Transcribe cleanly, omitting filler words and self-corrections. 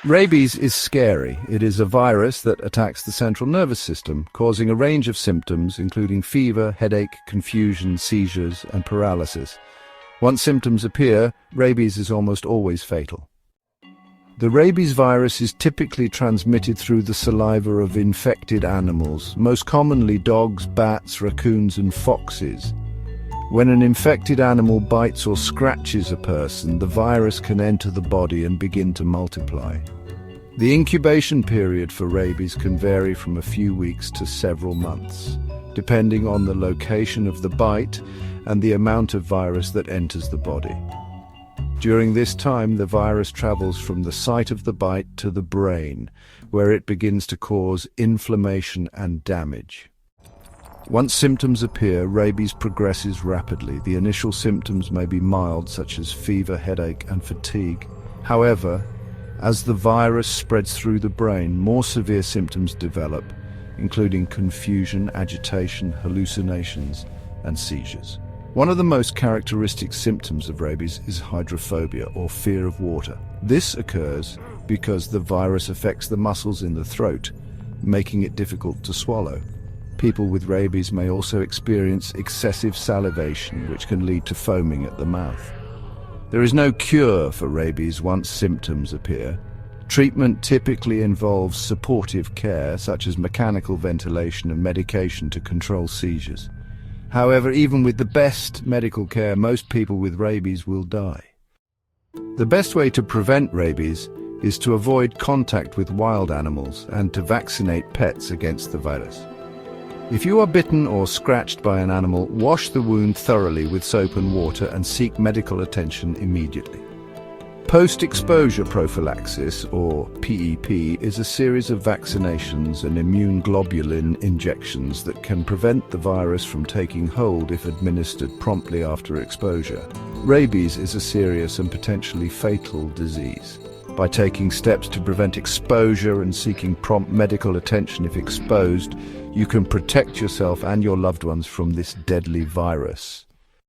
Rabies is scary. It is a virus that attacks the central nervous system, causing a range of symptoms, including fever, headache, confusion, seizures, and paralysis. Once symptoms appear, rabies is almost always fatal. The rabies virus is typically transmitted through the saliva of infected animals, most commonly dogs, bats, raccoons, and foxes. When an infected animal bites or scratches a person, the virus can enter the body and begin to multiply. The incubation period for rabies can vary from a few weeks to several months, depending on the location of the bite and the amount of virus that enters the body. During this time, the virus travels from the site of the bite to the brain, where it begins to cause inflammation and damage. Once symptoms appear, rabies progresses rapidly. The initial symptoms may be mild, such as fever, headache, and fatigue. However, as the virus spreads through the brain, more severe symptoms develop, including confusion, agitation, hallucinations, and seizures. One of the most characteristic symptoms of rabies is hydrophobia, or fear of water. This occurs because the virus affects the muscles in the throat, making it difficult to swallow. People with rabies may also experience excessive salivation, which can lead to foaming at the mouth. There is no cure for rabies once symptoms appear. Treatment typically involves supportive care, such as mechanical ventilation and medication to control seizures. However, even with the best medical care, most people with rabies will die. The best way to prevent rabies is to avoid contact with wild animals and to vaccinate pets against the virus. If you are bitten or scratched by an animal, wash the wound thoroughly with soap and water and seek medical attention immediately. Post-exposure prophylaxis, or PEP, is a series of vaccinations and immune globulin injections that can prevent the virus from taking hold if administered promptly after exposure. Rabies is a serious and potentially fatal disease. By taking steps to prevent exposure and seeking prompt medical attention if exposed, you can protect yourself and your loved ones from this deadly virus.